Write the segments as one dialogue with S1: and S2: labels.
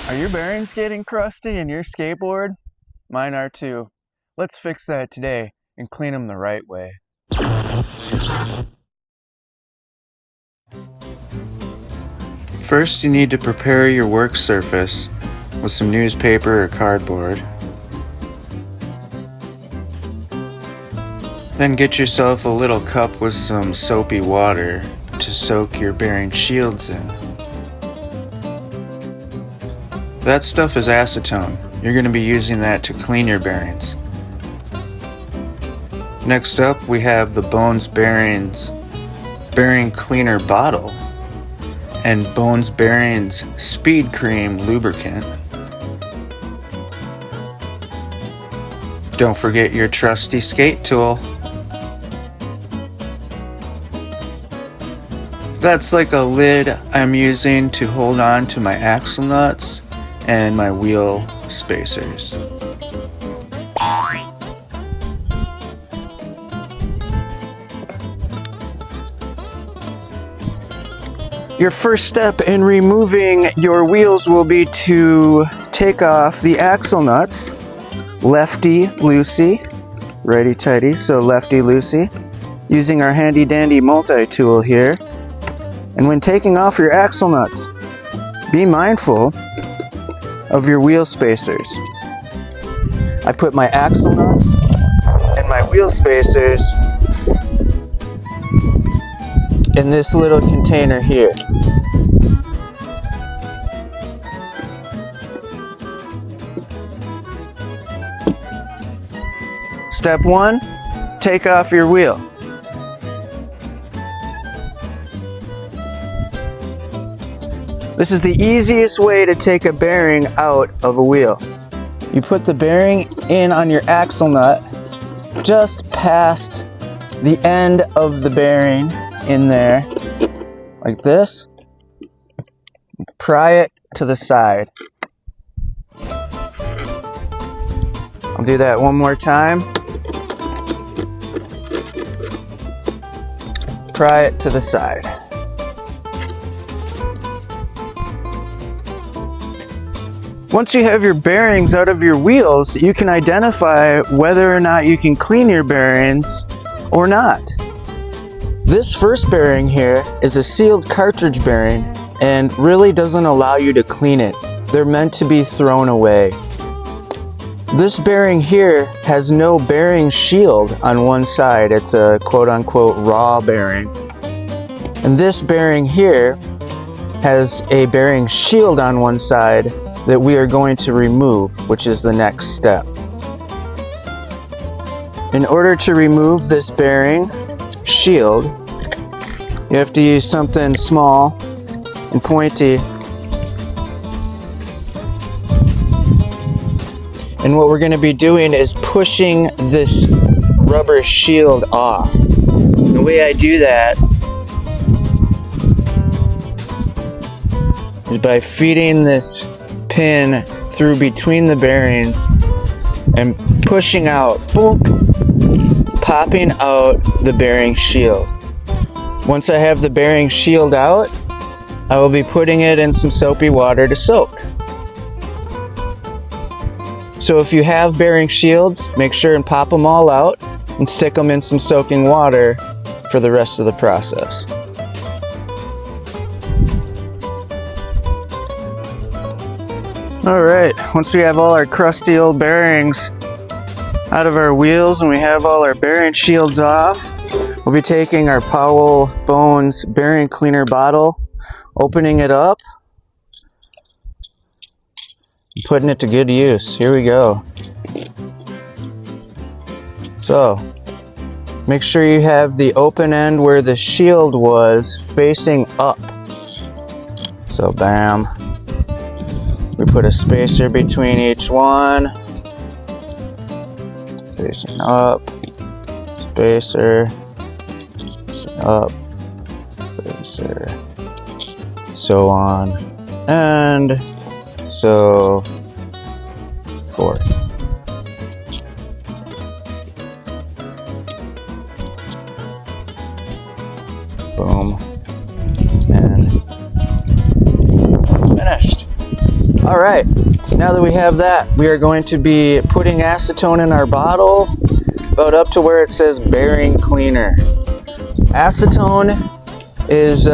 S1: Are your bearings getting crusty in your skateboard? Mine are too. Let's fix that today and clean them the right way. First, you need to prepare your work surface with some newspaper or cardboard. Then get yourself a little cup with some soapy water to soak your bearing shields in. That stuff is acetone. You're going to be using that to clean your bearings. Next up, we have the Bones Bearings Bearing Cleaner Bottle and Bones Bearings Speed Cream Lubricant. Don't forget your trusty skate tool. That's like a lid I'm using to hold on to my axle nuts and my wheel spacers. Your first step in removing your wheels will be to take off the axle nuts, lefty-loosey, righty-tighty, so lefty-loosey, using our handy-dandy multi-tool here. And when taking off your axle nuts, be mindful of your wheel spacers. I put my axle nuts and my wheel spacers in this little container here. Step 1, take off your wheel. This is the easiest way to take a bearing out of a wheel. You put the bearing in on your axle nut, just past the end of the bearing in there, like this. Pry it to the side. I'll do that one more time. Pry it to the side. Once you have your bearings out of your wheels, you can identify whether or not you can clean your bearings or not. This first bearing here is a sealed cartridge bearing and really doesn't allow you to clean it. They're meant to be thrown away. This bearing here has no bearing shield on one side. It's a quote-unquote raw bearing. And this bearing here has a bearing shield on one side that we are going to remove, which is the next step. In order to remove this bearing shield, you have to use something small and pointy. And what we're going to be doing is pushing this rubber shield off. The way I do that is by feeding this pin through between the bearings and pushing out, boom, popping out the bearing shield. Once I have the bearing shield out, I will be putting it in some soapy water to soak. So if you have bearing shields, make sure and pop them all out and stick them in some soaking water for the rest of the process. Alright, once we have all our crusty old bearings out of our wheels and we have all our bearing shields off, we'll be taking our Powell Bones bearing cleaner bottle, opening it up, and putting it to good use. Here we go. So, make sure you have the open end where the shield was facing up. So bam. We put a spacer between each one. Facing up. Spacer. Facing up. Spacer. So on. And so forth. Boom. And finished. All right, now that we have that, we are going to be putting acetone in our bottle about up to where it says bearing cleaner. Acetone is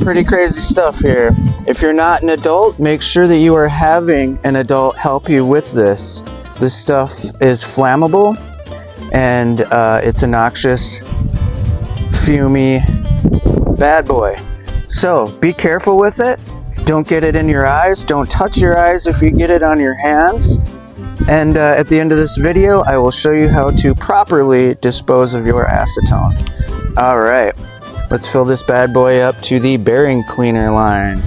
S1: pretty crazy stuff here. If you're not an adult, make sure that you are having an adult help you with this. This stuff is flammable and it's a noxious, fumy bad boy. So be careful with it. Don't get it in your eyes. Don't touch your eyes if you get it on your hands. And at the end of this video, I will show you how to properly dispose of your acetone. All right, let's fill this bad boy up to the bearing cleaner line.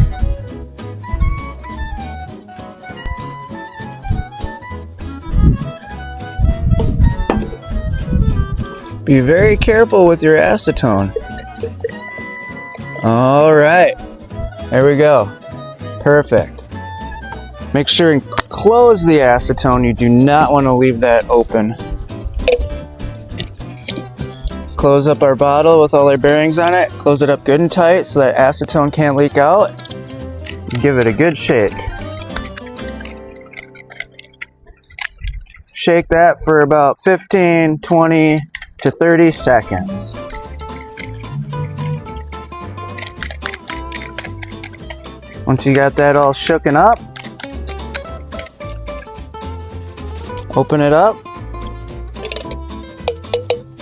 S1: Be very careful with your acetone. All right, there we go. Perfect. Make sure and close the acetone. You do not want to leave that open. Close up our bottle with all our bearings on it. Close it up good and tight so that acetone can't leak out. Give it a good shake. Shake that for about 15, 20 to 30 seconds. Once you got that all shooken up, open it up.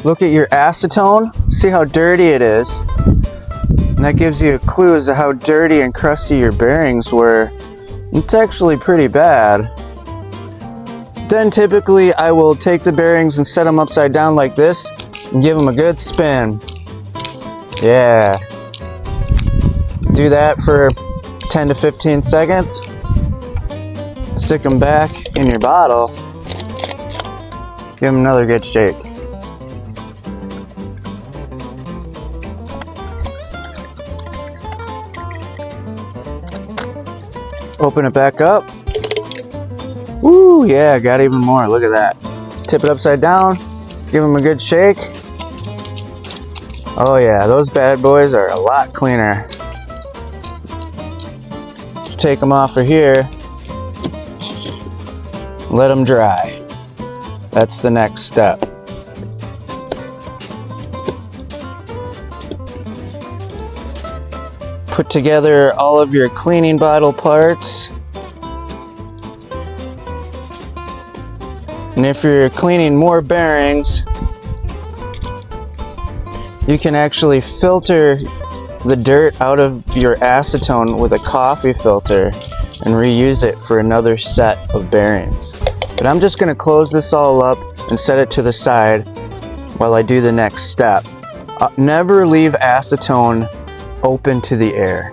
S1: Look at your acetone. See how dirty it is. And that gives you a clue as to how dirty and crusty your bearings were. It's actually pretty bad. Then typically I will take the bearings and set them upside down like this and give them a good spin. Yeah. Do that for 10 to 15 seconds. Stick them back in your bottle. Give them another good shake. Open it back up. Woo, yeah, got even more. Look at that. Tip it upside down. Give them a good shake. Oh yeah, those bad boys are a lot cleaner. Let's take them off of here. Let them dry. That's the next step. Put together all of your cleaning bottle parts. And if you're cleaning more bearings, you can actually filter the dirt out of your acetone with a coffee filter and reuse it for another set of bearings. But I'm just going to close this all up and set it to the side while I do the next step. Never leave acetone open to the air.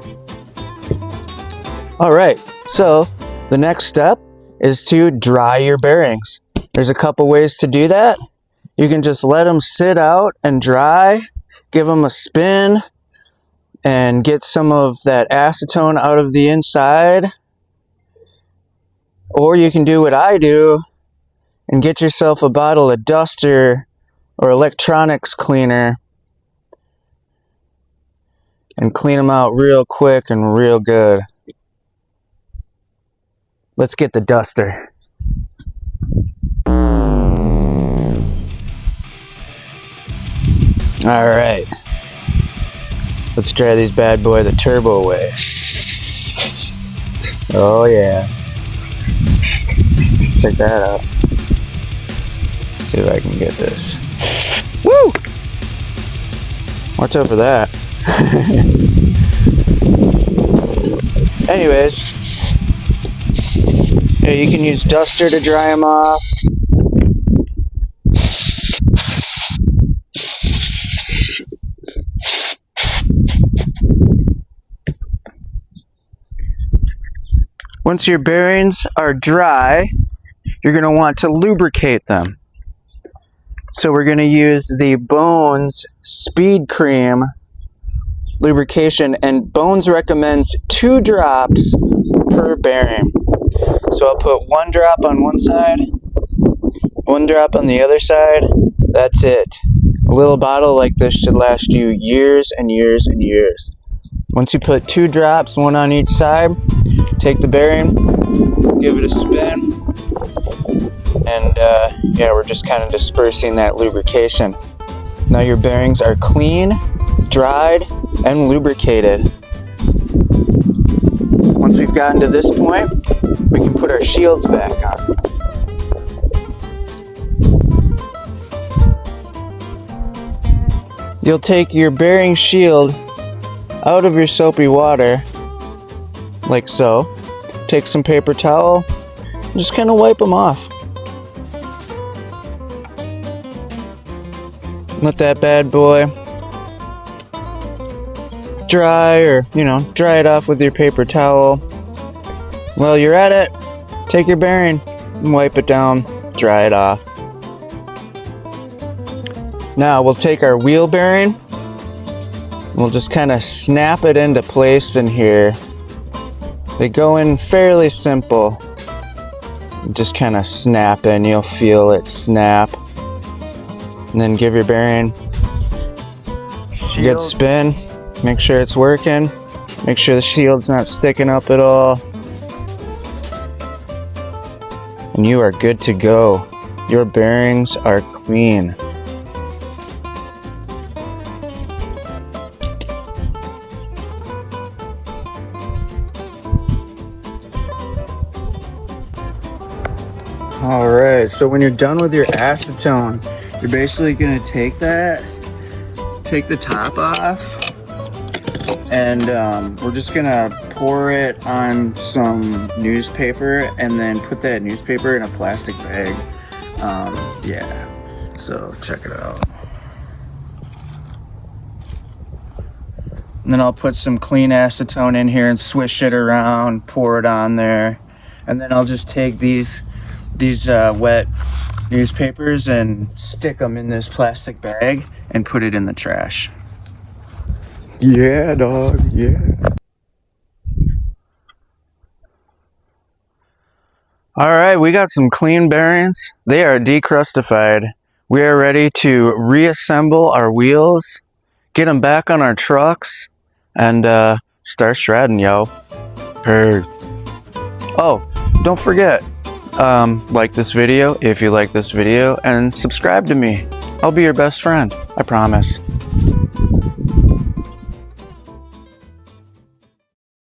S1: Alright, so the next step is to dry your bearings. There's a couple ways to do that. You can just let them sit out and dry, give them a spin, and get some of that acetone out of the inside. Or you can do what I do and get yourself a bottle of duster or electronics cleaner and clean them out real quick and real good. Let's get the duster. All right, let's try these bad boy the turbo way. Oh yeah, check that out. See if I can get this. Woo! Watch out for that. Anyways, yeah, you can use duster to dry them off. Once your bearings are dry, you're going to want to lubricate them. So we're going to use the Bones Speed Cream lubrication, and Bones recommends 2 drops per bearing. So I'll put 1 drop on one side, 1 drop on the other side. That's it. A little bottle like this should last you years and years and years. Once you put 2 drops, 1 on each side, take the bearing, give it a spin, and yeah, we're just kind of dispersing that lubrication. Now your bearings are clean, dried, and lubricated. Once we've gotten to this point, we can put our shields back on. You'll take your bearing shield out of your soapy water, like so. Take some paper towel, and just kind of wipe them off. Let that bad boy dry, or dry it off with your paper towel. While you're at it, take your bearing and wipe it down, dry it off. Now we'll take our wheel bearing, we'll just kind of snap it into place in here. They go in fairly simple. Just kind of snap in, you'll feel it snap. And then give your bearing a good spin. Make sure it's working. Make sure the shield's not sticking up at all. And you are good to go. Your bearings are clean. Alright, so when you're done with your acetone, you're basically going to take the top off, and we're just going to pour it on some newspaper and then put that newspaper in a plastic bag. Yeah, so check it out. And then I'll put some clean acetone in here and swish it around, pour it on there, and then I'll just take these wet newspapers and stick them in this plastic bag and put it in the trash. Yeah, dog, yeah. Alright, we got some clean bearings. They are decrustified. We are ready to reassemble our wheels, get them back on our trucks, and start shredding, yo. Hey. Oh, don't forget, like this video if you like this video, and subscribe to me. I'll be your best friend, I promise.